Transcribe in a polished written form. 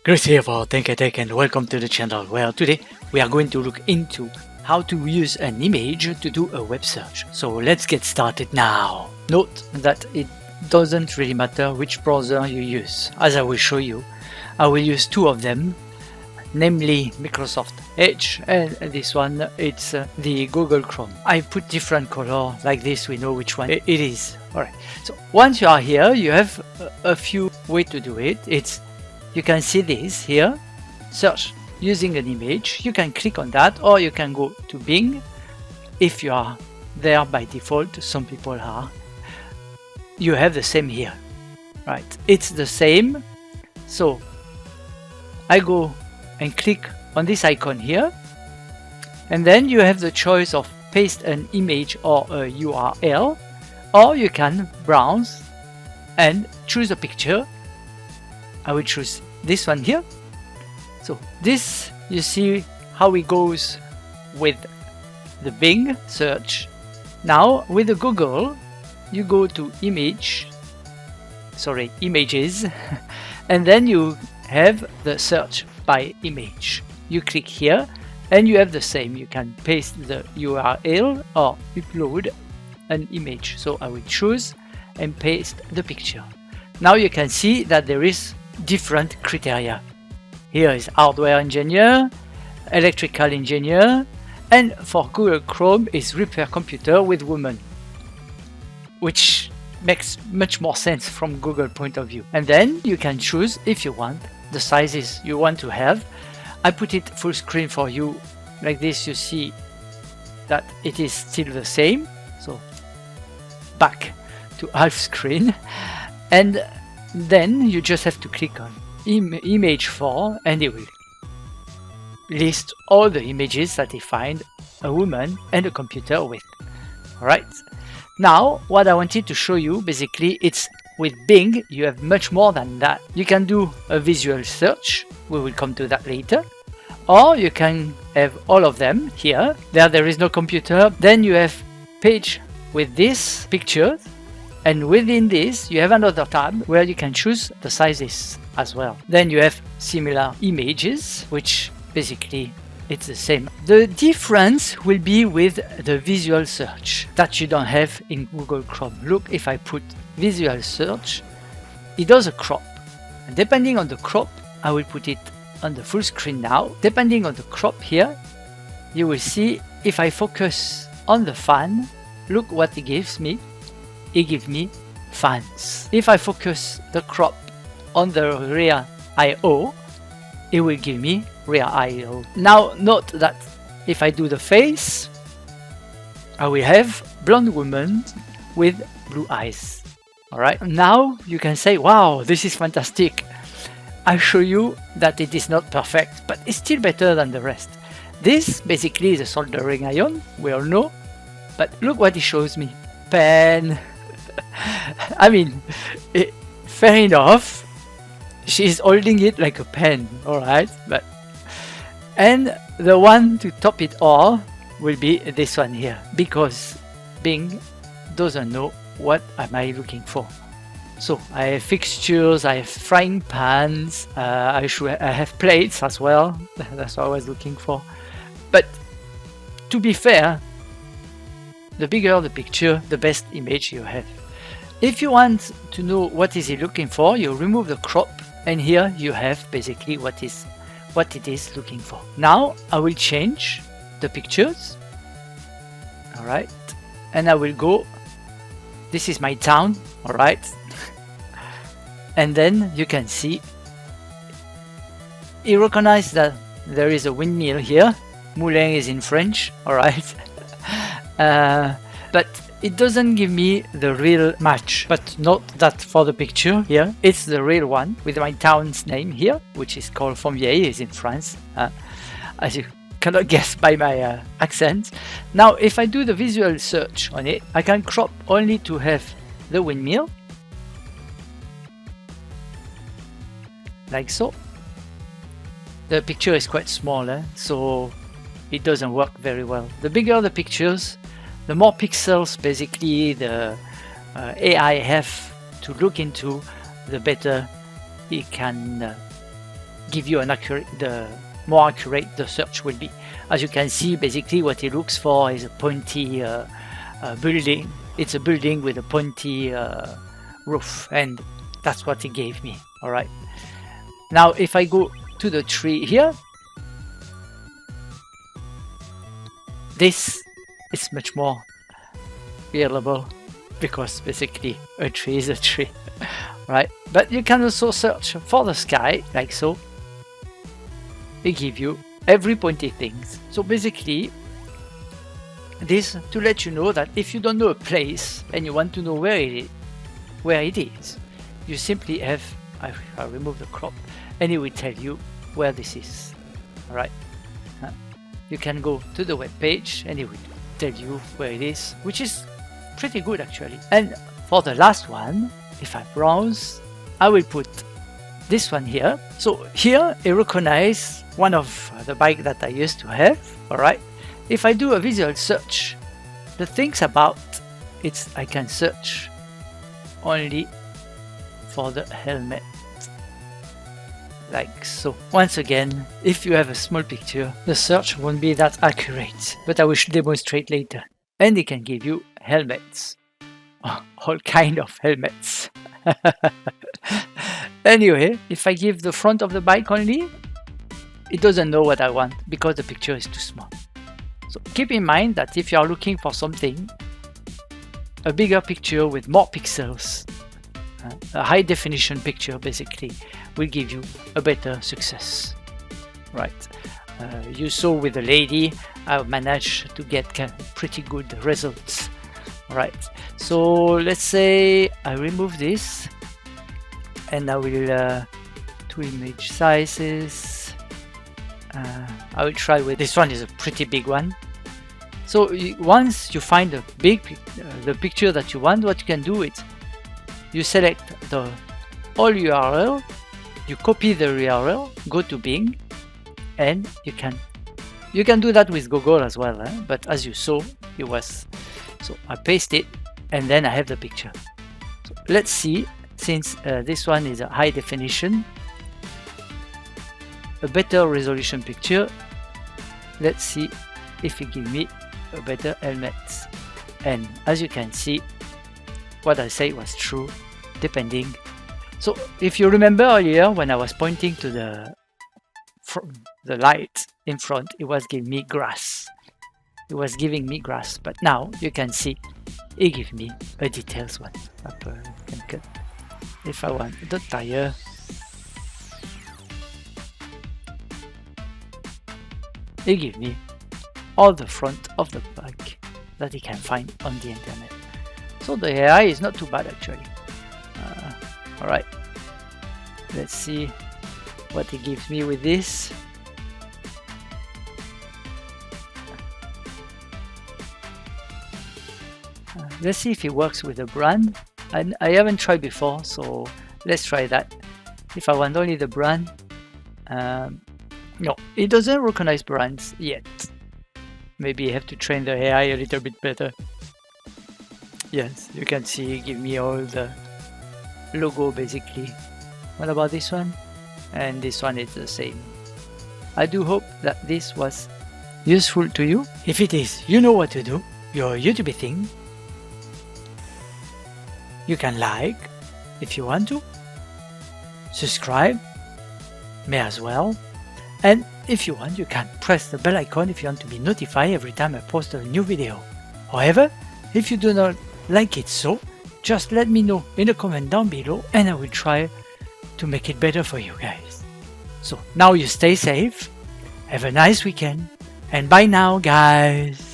Chris here for Tech and welcome to the channel where today we are going to look into how to use an image to do a web search. So let's get started now. Note that it doesn't really matter which browser you use. As I will show you, I will use two of them, namely Microsoft Edge and this one, it's the Google Chrome. I put different color like this, we know which one it is. Alright, so once you are here, you have a few ways to do it. You can see this here, search using an image. You can click on that, or you can go to Bing if you are there by default. Some people are. You have the same here, right? It's the same. So I go and click on this icon here, and then you have the choice of paste an image or a URL, or you can browse and choose a picture. I will choose this one here. So this, you see how it goes with the Bing search. Now with the Google, you go to images, and then you have the search by image. You click here and you have the same. You can paste the URL or upload an image. So I will choose and paste the picture. Now you can see that there is different criteria. Here is hardware engineer, electrical engineer, and for Google Chrome is repair computer with woman, which makes much more sense from Google point of view. And then you can choose if you want the sizes you want to have. I put it full screen for you like this. You see that it is still the same, so back to half screen, and then you just have to click on image 4 and it will list all the images that it finds a woman and a computer with. Alright, now what I wanted to show you, basically, it's with Bing you have much more than that. You can do a visual search, we will come to that later, or you can have all of them here. There is no computer. Then you have page with this pictures, and within this you have another tab where you can choose the sizes as well. Then you have similar images, which basically it's the same. The difference will be with the visual search that you don't have in Google Chrome. Look, if I put visual search, it does a crop, and depending on the crop, I will put it on the full screen now. Depending on the crop here, you will see if I focus on the fan, look what it gives me. It gives me fans. If I focus the crop on the rear IO, it will give me rear IO. Now note that if I do the face, I will have blonde woman with blue eyes. Alright, now you can say, wow, this is fantastic. I show you that it is not perfect, but it's still better than the rest. This basically is a soldering iron, we all know, but look what it shows me. Pen. I mean, fair enough, she's holding it like a pen, alright, but and the one to top it all will be this one here, because Bing doesn't know what am I looking for. So I have fixtures, I have frying pans, I have plates as well. That's what I was looking for. But to be fair, the bigger the picture, the best image you have. If you want to know what is he looking for, you remove the crop, and here you have basically what it is looking for. Now I will change the pictures. Alright, and I will go, this is my town, alright. And then you can see he recognized that there is a windmill here. Moulin is in French, alright. But it doesn't give me the real match. But note that for the picture here, it's the real one with my town's name here, which is called Fontvieille, is in France, as you cannot guess by my accent. Now if I do the visual search on it, I can crop only to have the windmill, like so. The picture is quite small, so it doesn't work very well. The bigger the pictures, the more pixels basically the AI have to look into, the better it can give you an accurate, the more accurate the search will be. As you can see, basically what it looks for is a pointy building. It's a building with a pointy roof, and that's what it gave me. All right. Now, if I go to the tree here, this is much more reliable because basically a tree is a tree, right? But you can also search for the sky like so. It gives you every pointy things. So basically, this to let you know that if you don't know a place and you want to know where it is, you simply have, I remove the crop, and it will tell you where this is. All right. You can go to the web page and it will tell you where it is, which is pretty good actually. And for the last one, if I browse, I will put this one here. So here it recognizes one of the bike that I used to have. All right. If I do a visual search, the things about it's I can search only for the helmet. Like so. Once again, if you have a small picture, the search won't be that accurate, but I will demonstrate later. And it can give you helmets. All kind of helmets. Anyway, if I give the front of the bike only, it doesn't know what I want because the picture is too small. So keep in mind that if you are looking for something, a bigger picture with more pixels, a high definition picture basically will give you a better success. Right. You saw with the lady, I managed to get pretty good results. Right. So let's say I remove this and I will two image sizes. I will try with this one. Is a pretty big one. So once you find the picture that you want, what you can do is you select the all URL, you copy the URL, go to Bing, and you can do that with Google as well. But as you saw, it was so I paste it, and then I have the picture. So let's see, since this one is a high definition, a better resolution picture. Let's see if it gives me a better helmet. And as you can see, what I say was true, depending. So if you remember earlier when I was pointing to the light in front, it was giving me grass. It was giving me grass, but now you can see it gives me a details one. If I want the tire, it gives me all the front of the bike that you can find on the internet. So the AI is not too bad actually. All right, let's see what it gives me with this. Let's see if it works with a brand. I haven't tried before, so let's try that. If I want only the brand, no, it doesn't recognize brands yet. Maybe I have to train the AI a little bit better. Yes, you can see, give me all the logo basically. What about this one? And this one is the same. I do hope that this was useful to you. If it is, you know what to do. Your YouTube thing. You can like if you want to. Subscribe, may as well. And if you want, you can press the bell icon if you want to be notified every time I post a new video. However, if you do not like it so, just let me know in the comment down below and I will try to make it better for you guys. So now you stay safe, have a nice weekend, and bye now guys!